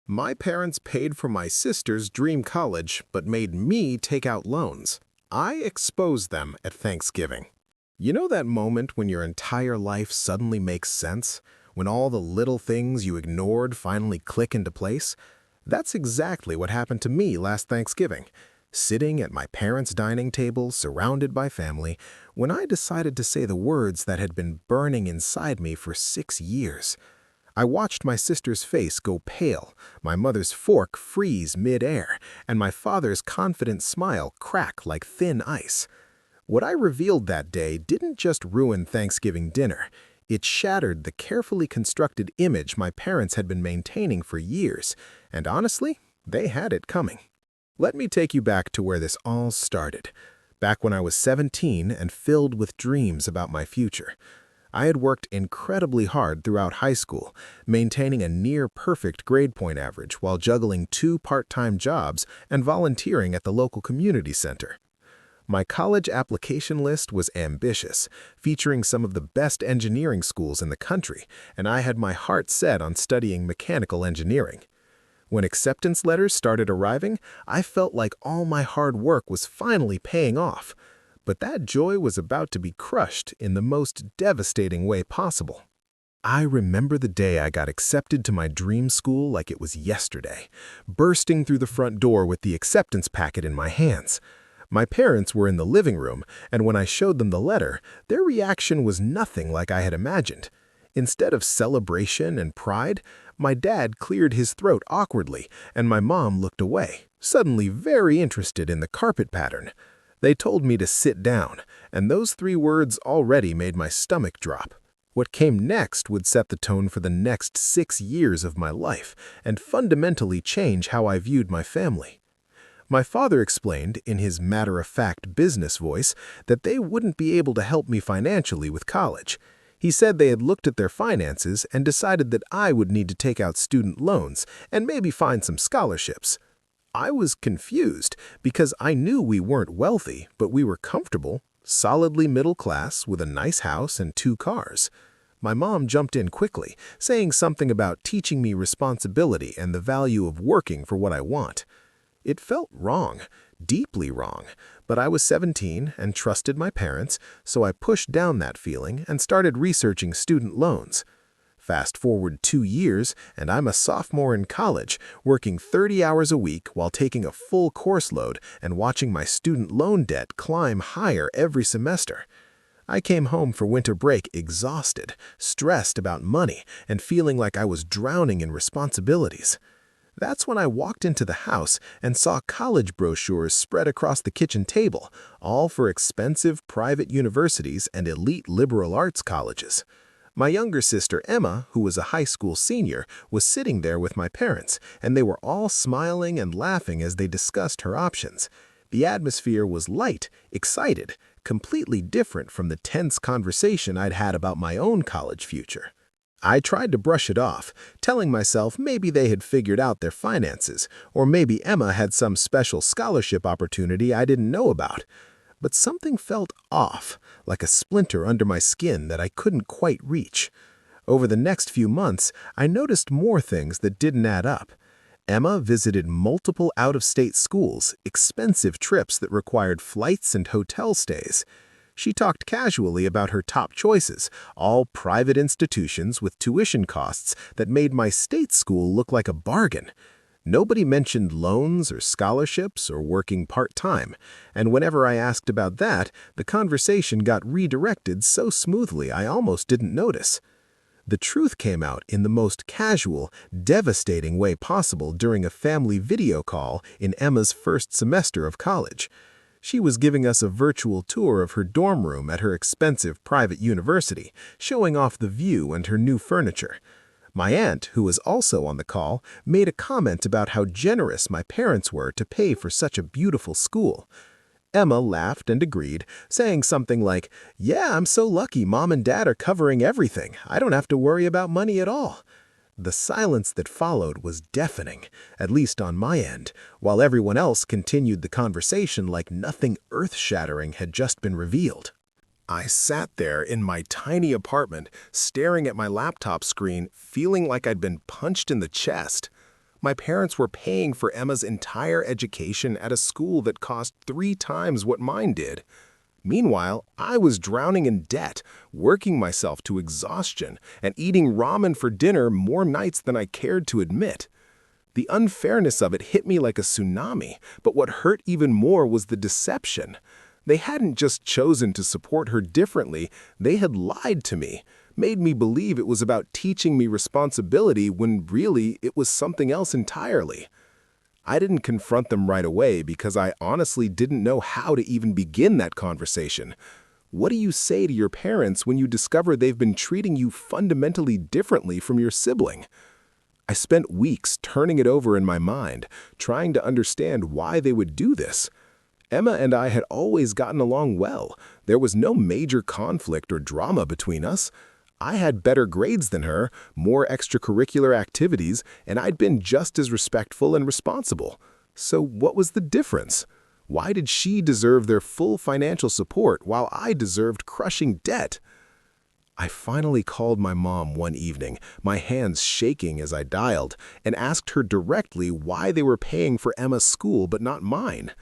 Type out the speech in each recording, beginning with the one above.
My parents paid for my sister's dream college, but made me take out loans. I exposed them at Thanksgiving. You know that moment when your entire life suddenly makes sense? When all the little things you ignored finally click into place? That's exactly what happened to me last Thanksgiving. Sitting at my parents' dining table, surrounded by family, when I decided to say the words that had been burning inside me for 6 years. I watched my sister's face go pale, my mother's fork freeze mid-air, and my father's confident smile crack like thin ice. What I revealed that day didn't just ruin Thanksgiving dinner. It shattered the carefully constructed image my parents had been maintaining for years, and honestly, they had it coming. Let me take you back to where this all started, back when I was 17 and filled with dreams about my future. I had worked incredibly hard throughout high school, maintaining a near-perfect grade point average while juggling 2 part-time jobs and volunteering at the local community center. My college application list was ambitious, featuring some of the best engineering schools in the country, and I had my heart set on studying mechanical engineering. When acceptance letters started arriving, I felt like all my hard work was finally paying off. But that joy was about to be crushed in the most devastating way possible. I remember the day I got accepted to my dream school like it was yesterday, bursting through the front door with the acceptance packet in my hands. My parents were in the living room, and when I showed them the letter, their reaction was nothing like I had imagined. Instead of celebration and pride, my dad cleared his throat awkwardly, and my mom looked away, suddenly very interested in the carpet pattern. They told me to sit down, and those 3 words already made my stomach drop. What came next would set the tone for the next 6 years of my life and fundamentally change how I viewed my family. My father explained, in his matter-of-fact business voice, that they wouldn't be able to help me financially with college. He said they had looked at their finances and decided that I would need to take out student loans and maybe find some scholarships. I was confused because I knew we weren't wealthy, but we were comfortable, solidly middle class with a nice house and 2 cars. My mom jumped in quickly, saying something about teaching me responsibility and the value of working for what I want. It felt wrong, deeply wrong, but I was 17 and trusted my parents, so I pushed down that feeling and started researching student loans. Fast forward 2 years, and I'm a sophomore in college, working 30 hours a week while taking a full course load and watching my student loan debt climb higher every semester. I came home for winter break exhausted, stressed about money, and feeling like I was drowning in responsibilities. That's when I walked into the house and saw college brochures spread across the kitchen table, all for expensive private universities and elite liberal arts colleges. My younger sister, Emma, who was a high school senior, was sitting there with my parents, and they were all smiling and laughing as they discussed her options. The atmosphere was light, excited, completely different from the tense conversation I'd had about my own college future. I tried to brush it off, telling myself maybe they had figured out their finances, or maybe Emma had some special scholarship opportunity I didn't know about. But something felt off, like a splinter under my skin that I couldn't quite reach. Over the next few months, I noticed more things that didn't add up. Emma visited multiple out-of-state schools, expensive trips that required flights and hotel stays. She talked casually about her top choices, all private institutions with tuition costs that made my state school look like a bargain. Nobody mentioned loans or scholarships or working part-time, and whenever I asked about that, the conversation got redirected so smoothly I almost didn't notice. The truth came out in the most casual, devastating way possible during a family video call in Emma's first semester of college. She was giving us a virtual tour of her dorm room at her expensive private university, showing off the view and her new furniture. My aunt, who was also on the call, made a comment about how generous my parents were to pay for such a beautiful school. Emma laughed and agreed, saying something like, "Yeah, I'm so lucky Mom and Dad are covering everything. I don't have to worry about money at all." The silence that followed was deafening, at least on my end, while everyone else continued the conversation like nothing earth-shattering had just been revealed. I sat there in my tiny apartment, staring at my laptop screen, feeling like I'd been punched in the chest. My parents were paying for Emma's entire education at a school that cost 3 times what mine did. Meanwhile, I was drowning in debt, working myself to exhaustion, and eating ramen for dinner more nights than I cared to admit. The unfairness of it hit me like a tsunami, but what hurt even more was the deception. They hadn't just chosen to support her differently, they had lied to me, made me believe it was about teaching me responsibility when really it was something else entirely. I didn't confront them right away because I honestly didn't know how to even begin that conversation. What do you say to your parents when you discover they've been treating you fundamentally differently from your sibling? I spent weeks turning it over in my mind, trying to understand why they would do this. Emma and I had always gotten along well. There was no major conflict or drama between us. I had better grades than her, more extracurricular activities, and I'd been just as respectful and responsible. So what was the difference? Why did she deserve their full financial support while I deserved crushing debt? I finally called my mom one evening, my hands shaking as I dialed, and asked her directly why they were paying for Emma's school but not mine.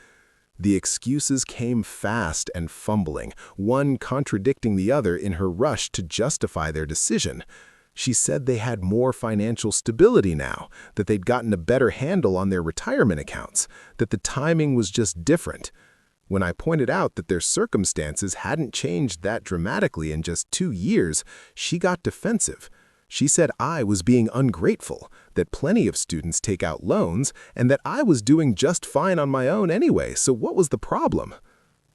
The excuses came fast and fumbling, one contradicting the other in her rush to justify their decision. She said they had more financial stability now, that they'd gotten a better handle on their retirement accounts, that the timing was just different. When I pointed out that their circumstances hadn't changed that dramatically in just 2 years, she got defensive. She said I was being ungrateful, that plenty of students take out loans, and that I was doing just fine on my own anyway, so what was the problem?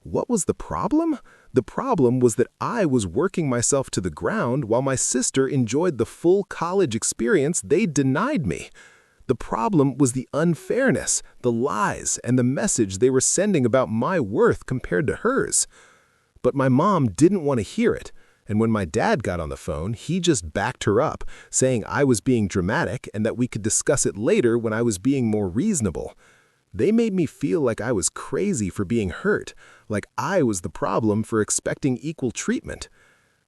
What was the problem? The problem was that I was working myself to the ground while my sister enjoyed the full college experience they denied me. The problem was the unfairness, the lies, and the message they were sending about my worth compared to hers. But my mom didn't want to hear it, and when my dad got on the phone, he just backed her up, saying I was being dramatic and that we could discuss it later when I was being more reasonable. They made me feel like I was crazy for being hurt, like I was the problem for expecting equal treatment.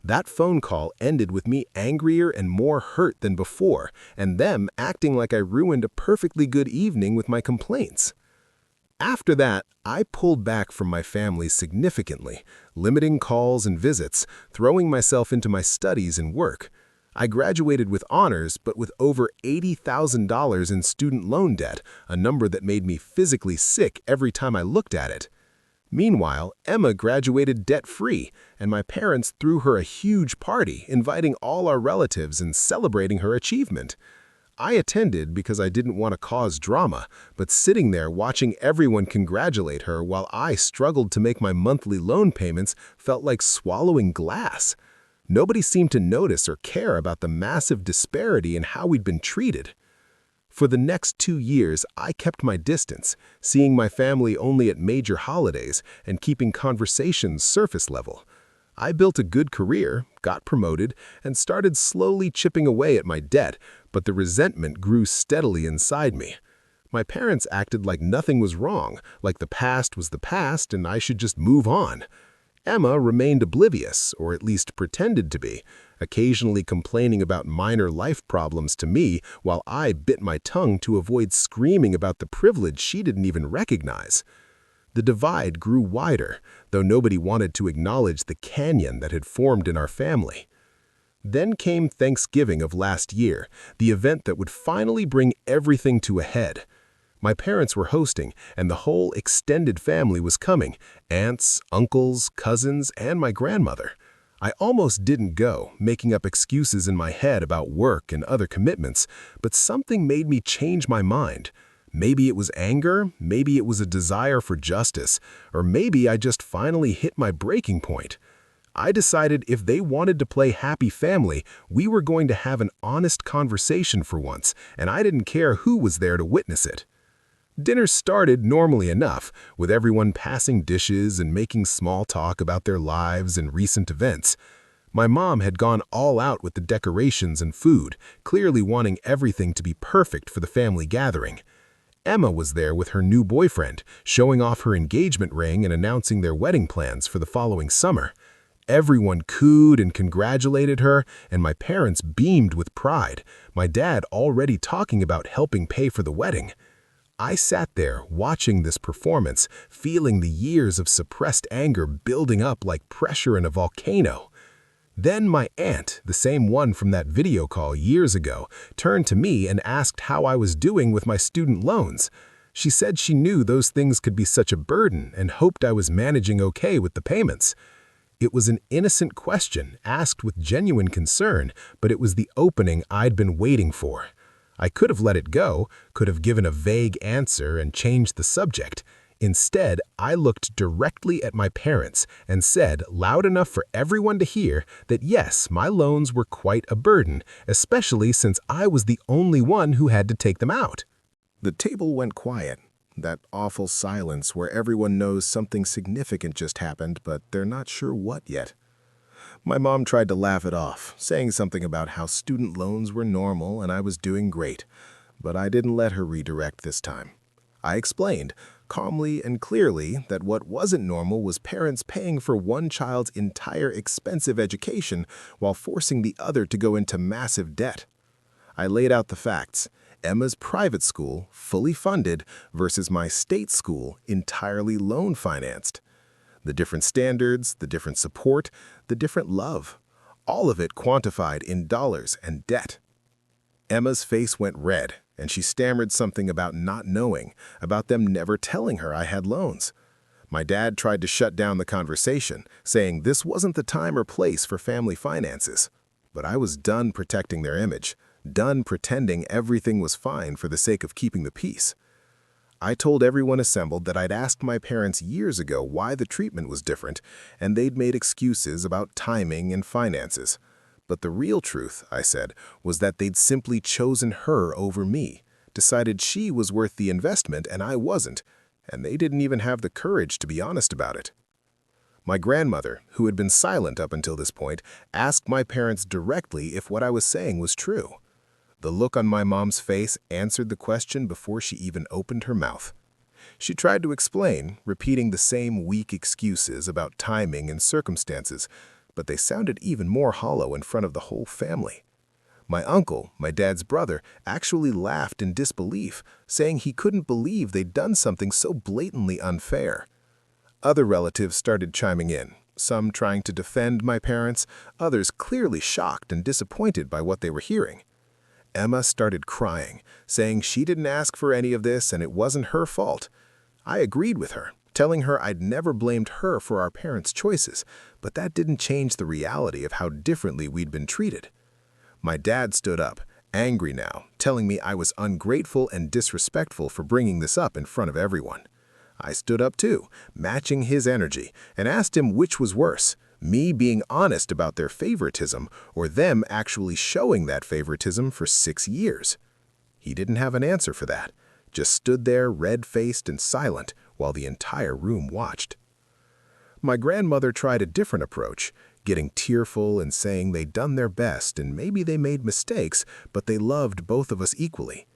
That phone call ended with me angrier and more hurt than before, and them acting like I ruined a perfectly good evening with my complaints. After that, I pulled back from my family significantly, limiting calls and visits, throwing myself into my studies and work. I graduated with honors, but with over $80,000 in student loan debt, a number that made me physically sick every time I looked at it. Meanwhile, Emma graduated debt-free, and my parents threw her a huge party, inviting all our relatives and celebrating her achievement. I attended because I didn't want to cause drama, but sitting there watching everyone congratulate her while I struggled to make my monthly loan payments felt like swallowing glass. Nobody seemed to notice or care about the massive disparity in how we'd been treated. For the next 2 years, I kept my distance, seeing my family only at major holidays and keeping conversations surface level. I built a good career, got promoted, and started slowly chipping away at my debt, but the resentment grew steadily inside me. My parents acted like nothing was wrong, like the past was the past and I should just move on. Emma remained oblivious, or at least pretended to be, occasionally complaining about minor life problems to me while I bit my tongue to avoid screaming about the privilege she didn't even recognize. The divide grew wider, though nobody wanted to acknowledge the canyon that had formed in our family. Then came Thanksgiving of last year, the event that would finally bring everything to a head. My parents were hosting, and the whole extended family was coming, aunts, uncles, cousins, and my grandmother. I almost didn't go, making up excuses in my head about work and other commitments, but something made me change my mind. Maybe it was anger, maybe it was a desire for justice, or maybe I just finally hit my breaking point. I decided if they wanted to play happy family, we were going to have an honest conversation for once, and I didn't care who was there to witness it. Dinner started normally enough, with everyone passing dishes and making small talk about their lives and recent events. My mom had gone all out with the decorations and food, clearly wanting everything to be perfect for the family gathering. Emma was there with her new boyfriend, showing off her engagement ring and announcing their wedding plans for the following summer. Everyone cooed and congratulated her, and my parents beamed with pride, my dad already talking about helping pay for the wedding. I sat there watching this performance, feeling the years of suppressed anger building up like pressure in a volcano. Then my aunt, the same one from that video call years ago, turned to me and asked how I was doing with my student loans. She said she knew those things could be such a burden and hoped I was managing okay with the payments. It was an innocent question asked with genuine concern, but it was the opening I'd been waiting for. I could have let it go, could have given a vague answer and changed the subject. Instead, I looked directly at my parents and said, loud enough for everyone to hear, that yes, my loans were quite a burden, especially since I was the only one who had to take them out. The table went quiet. That awful silence where everyone knows something significant just happened, but they're not sure what yet. My mom tried to laugh it off, saying something about how student loans were normal and I was doing great, but I didn't let her redirect this time. I explained, calmly and clearly, that what wasn't normal was parents paying for one child's entire expensive education while forcing the other to go into massive debt. I laid out the facts. Emma's private school, fully funded, versus my state school, entirely loan-financed. The different standards, the different support, the different love. All of it quantified in dollars and debt. Emma's face went red, and she stammered something about not knowing, about them never telling her I had loans. My dad tried to shut down the conversation, saying this wasn't the time or place for family finances. But I was done protecting their image, done pretending everything was fine for the sake of keeping the peace. I told everyone assembled that I'd asked my parents years ago why the treatment was different, and they'd made excuses about timing and finances. But the real truth, I said, was that they'd simply chosen her over me, decided she was worth the investment and I wasn't, and they didn't even have the courage to be honest about it. My grandmother, who had been silent up until this point, asked my parents directly if what I was saying was true. The look on my mom's face answered the question before she even opened her mouth. She tried to explain, repeating the same weak excuses about timing and circumstances, but they sounded even more hollow in front of the whole family. My uncle, my dad's brother, actually laughed in disbelief, saying he couldn't believe they'd done something so blatantly unfair. Other relatives started chiming in, some trying to defend my parents, others clearly shocked and disappointed by what they were hearing. Emma started crying, saying she didn't ask for any of this and it wasn't her fault. I agreed with her, telling her I'd never blamed her for our parents' choices, but that didn't change the reality of how differently we'd been treated. My dad stood up, angry now, telling me I was ungrateful and disrespectful for bringing this up in front of everyone. I stood up too, matching his energy, and asked him which was worse, me being honest about their favoritism or them actually showing that favoritism for 6 years. He didn't have an answer for that, just stood there red-faced and silent while the entire room watched. My grandmother tried a different approach, getting tearful and saying they'd done their best and maybe they made mistakes, but they loved both of us equally.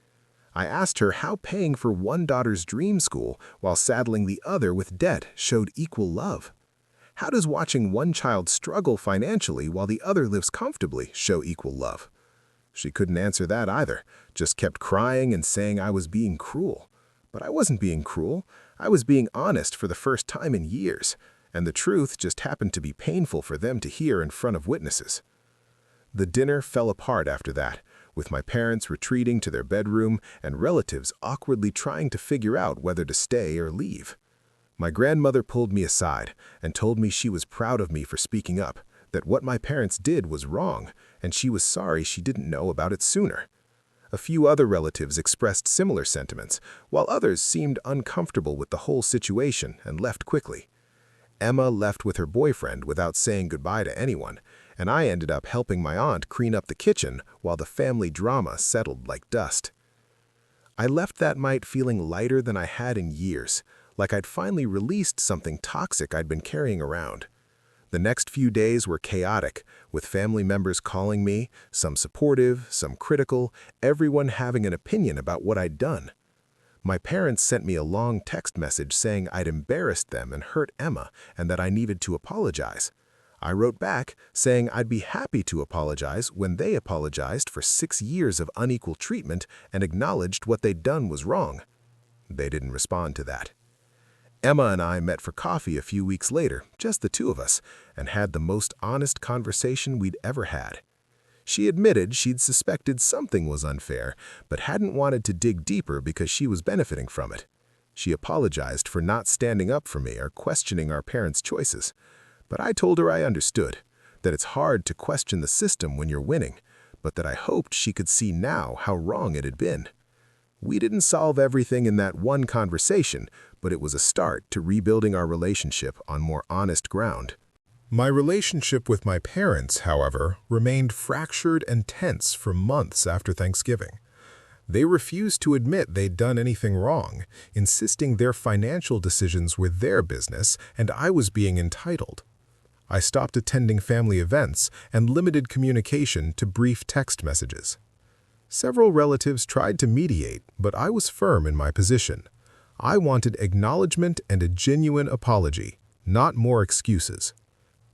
I asked her how paying for one daughter's dream school while saddling the other with debt showed equal love. How does watching one child struggle financially while the other lives comfortably show equal love? She couldn't answer that either, just kept crying and saying I was being cruel. But I wasn't being cruel. I was being honest for the first time in years, and the truth just happened to be painful for them to hear in front of witnesses. The dinner fell apart after that, with my parents retreating to their bedroom and relatives awkwardly trying to figure out whether to stay or leave. My grandmother pulled me aside and told me she was proud of me for speaking up, that what my parents did was wrong, and she was sorry she didn't know about it sooner. A few other relatives expressed similar sentiments, while others seemed uncomfortable with the whole situation and left quickly. Emma left with her boyfriend without saying goodbye to anyone, and I ended up helping my aunt clean up the kitchen while the family drama settled like dust. I left that night feeling lighter than I had in years, like I'd finally released something toxic I'd been carrying around. The next few days were chaotic, with family members calling me, some supportive, some critical, everyone having an opinion about what I'd done. My parents sent me a long text message saying I'd embarrassed them and hurt Emma and that I needed to apologize. I wrote back saying I'd be happy to apologize when they apologized for 6 years of unequal treatment and acknowledged what they'd done was wrong. They didn't respond to that. Emma and I met for coffee a few weeks later, just the two of us, and had the most honest conversation we'd ever had. She admitted she'd suspected something was unfair, but hadn't wanted to dig deeper because she was benefiting from it. She apologized for not standing up for me or questioning our parents' choices. But I told her I understood, that it's hard to question the system when you're winning, but that I hoped she could see now how wrong it had been. We didn't solve everything in that one conversation, but it was a start to rebuilding our relationship on more honest ground. My relationship with my parents, however, remained fractured and tense for months after Thanksgiving. They refused to admit they'd done anything wrong, insisting their financial decisions were their business and I was being entitled. I stopped attending family events and limited communication to brief text messages. Several relatives tried to mediate, but I was firm in my position. I wanted acknowledgement and a genuine apology, not more excuses.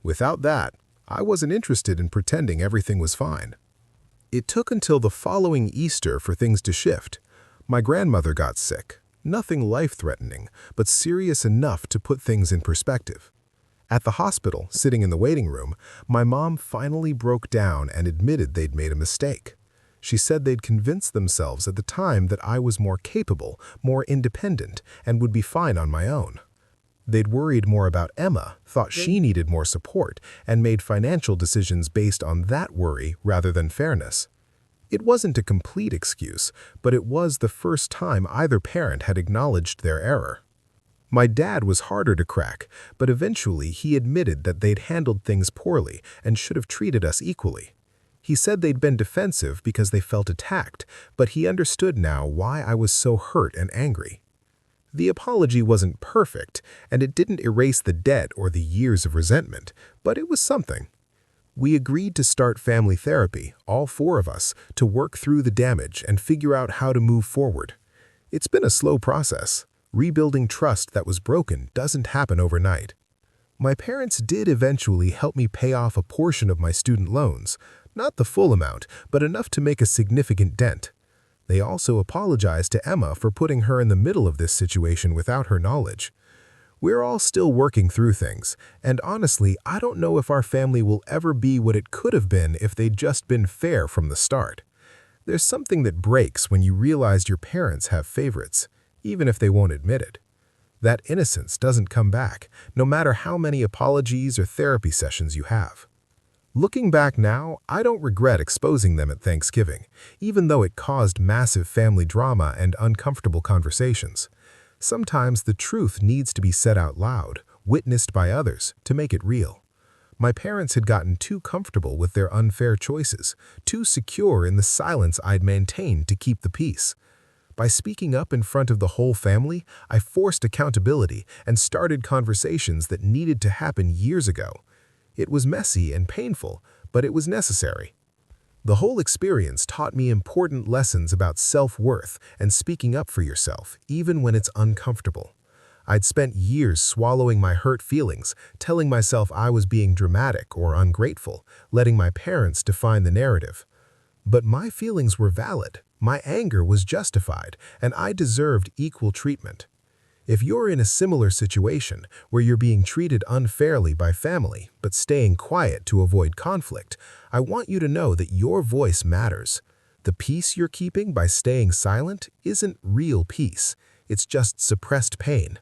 Without that, I wasn't interested in pretending everything was fine. It took until the following Easter for things to shift. My grandmother got sick, nothing life-threatening, but serious enough to put things in perspective. At the hospital, sitting in the waiting room, my mom finally broke down and admitted they'd made a mistake. She said they'd convinced themselves at the time that I was more capable, more independent, and would be fine on my own. They'd worried more about Emma, thought she needed more support, and made financial decisions based on that worry rather than fairness. It wasn't a complete excuse, but it was the first time either parent had acknowledged their error. My dad was harder to crack, but eventually he admitted that they'd handled things poorly and should have treated us equally. He said they'd been defensive because they felt attacked, but he understood now why I was so hurt and angry. The apology wasn't perfect, and it didn't erase the debt or the years of resentment, but it was something. We agreed to start family therapy, all four of us, to work through the damage and figure out how to move forward. It's been a slow process. Rebuilding trust that was broken doesn't happen overnight. My parents did eventually help me pay off a portion of my student loans, not the full amount, but enough to make a significant dent. They also apologized to Emma for putting her in the middle of this situation without her knowledge. We're all still working through things, and honestly, I don't know if our family will ever be what it could have been if they'd just been fair from the start. There's something that breaks when you realize your parents have favorites, even if they won't admit it. That innocence doesn't come back, no matter how many apologies or therapy sessions you have. Looking back now, I don't regret exposing them at Thanksgiving, even though it caused massive family drama and uncomfortable conversations. Sometimes the truth needs to be said out loud, witnessed by others, to make it real. My parents had gotten too comfortable with their unfair choices, too secure in the silence I'd maintained to keep the peace. By speaking up in front of the whole family, I forced accountability and started conversations that needed to happen years ago. It was messy and painful, but it was necessary. The whole experience taught me important lessons about self-worth and speaking up for yourself, even when it's uncomfortable. I'd spent years swallowing my hurt feelings, telling myself I was being dramatic or ungrateful, letting my parents define the narrative. But my feelings were valid, my anger was justified, and I deserved equal treatment. If you're in a similar situation where you're being treated unfairly by family but staying quiet to avoid conflict, I want you to know that your voice matters. The peace you're keeping by staying silent isn't real peace, it's just suppressed pain.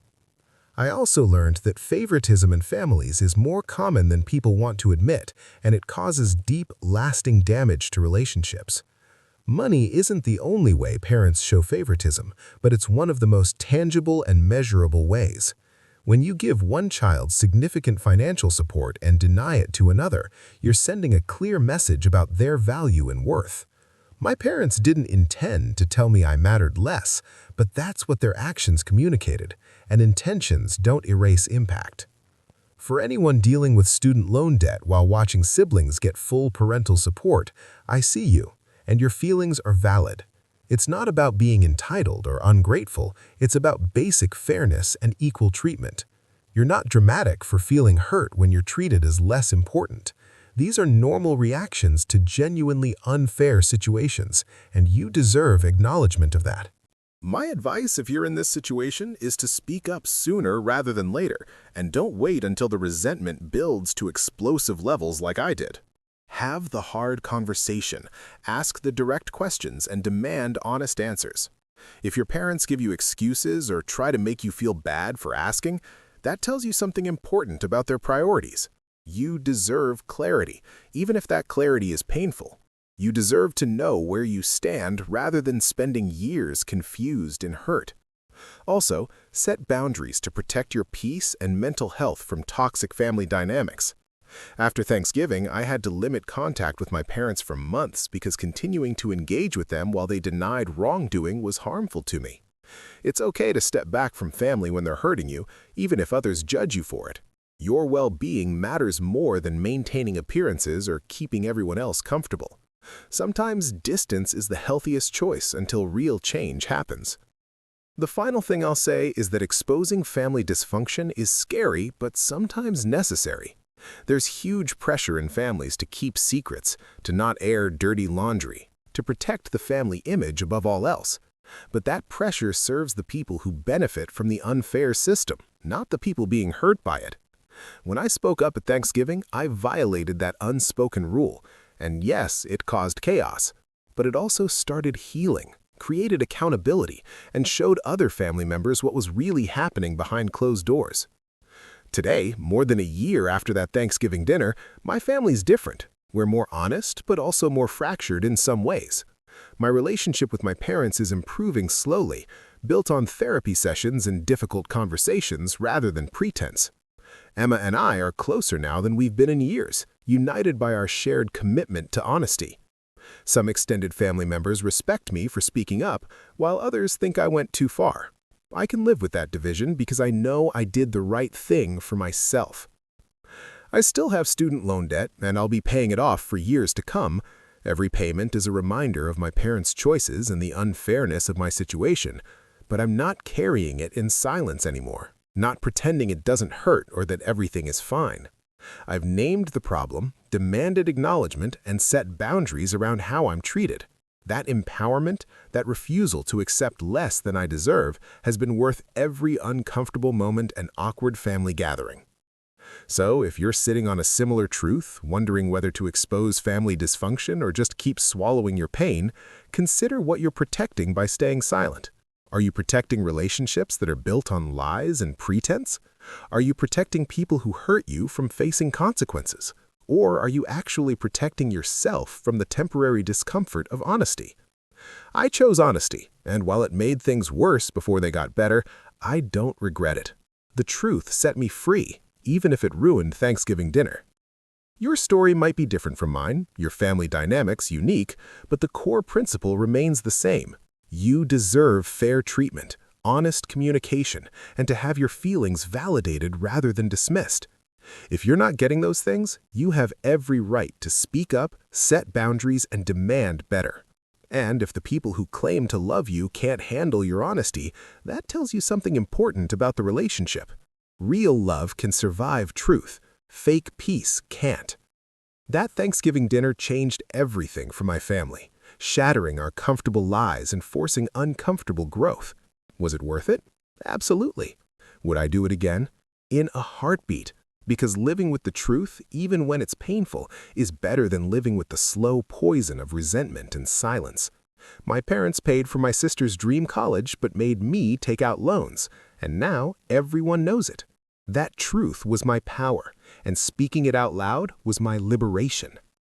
I also learned that favoritism in families is more common than people want to admit, and it causes deep, lasting damage to relationships. Money isn't the only way parents show favoritism, but it's one of the most tangible and measurable ways. When you give one child significant financial support and deny it to another, you're sending a clear message about their value and worth. My parents didn't intend to tell me I mattered less, but that's what their actions communicated, and intentions don't erase impact. For anyone dealing with student loan debt while watching siblings get full parental support, I see you. And your feelings are valid. It's not about being entitled or ungrateful, it's about basic fairness and equal treatment. You're not dramatic for feeling hurt when you're treated as less important. These are normal reactions to genuinely unfair situations, and you deserve acknowledgement of that. My advice if you're in this situation is to speak up sooner rather than later, and don't wait until the resentment builds to explosive levels like I did. Have the hard conversation, ask the direct questions, and demand honest answers. If your parents give you excuses or try to make you feel bad for asking, that tells you something important about their priorities. You deserve clarity, even if that clarity is painful. You deserve to know where you stand rather than spending years confused and hurt. Also, set boundaries to protect your peace and mental health from toxic family dynamics. After Thanksgiving, I had to limit contact with my parents for months because continuing to engage with them while they denied wrongdoing was harmful to me. It's okay to step back from family when they're hurting you, even if others judge you for it. Your well-being matters more than maintaining appearances or keeping everyone else comfortable. Sometimes distance is the healthiest choice until real change happens. The final thing I'll say is that exposing family dysfunction is scary but sometimes necessary. There's huge pressure in families to keep secrets, to not air dirty laundry, to protect the family image above all else. But that pressure serves the people who benefit from the unfair system, not the people being hurt by it. When I spoke up at Thanksgiving, I violated that unspoken rule, and yes, it caused chaos. But it also started healing, created accountability, and showed other family members what was really happening behind closed doors. Today, more than a year after that Thanksgiving dinner, my family's different. We're more honest, but also more fractured in some ways. My relationship with my parents is improving slowly, built on therapy sessions and difficult conversations rather than pretense. Emma and I are closer now than we've been in years, united by our shared commitment to honesty. Some extended family members respect me for speaking up, while others think I went too far. I can live with that division because I know I did the right thing for myself. I still have student loan debt, and I'll be paying it off for years to come. Every payment is a reminder of my parents' choices and the unfairness of my situation, but I'm not carrying it in silence anymore, not pretending it doesn't hurt or that everything is fine. I've named the problem, demanded acknowledgement, and set boundaries around how I'm treated. That empowerment, that refusal to accept less than I deserve, has been worth every uncomfortable moment and awkward family gathering. So, if you're sitting on a similar truth, wondering whether to expose family dysfunction or just keep swallowing your pain, consider what you're protecting by staying silent. Are you protecting relationships that are built on lies and pretense? Are you protecting people who hurt you from facing consequences? Or are you actually protecting yourself from the temporary discomfort of honesty? I chose honesty, and while it made things worse before they got better, I don't regret it. The truth set me free, even if it ruined Thanksgiving dinner. Your story might be different from mine, your family dynamics unique, but the core principle remains the same. You deserve fair treatment, honest communication, and to have your feelings validated rather than dismissed. If you're not getting those things, you have every right to speak up, set boundaries, and demand better. And if the people who claim to love you can't handle your honesty, that tells you something important about the relationship. Real love can survive truth. Fake peace can't. That Thanksgiving dinner changed everything for my family, shattering our comfortable lies and forcing uncomfortable growth. Was it worth it? Absolutely. Would I do it again? In a heartbeat. Because living with the truth, even when it's painful, is better than living with the slow poison of resentment and silence. My parents paid for my sister's dream college but made me take out loans, and now everyone knows it. That truth was my power, and speaking it out loud was my liberation.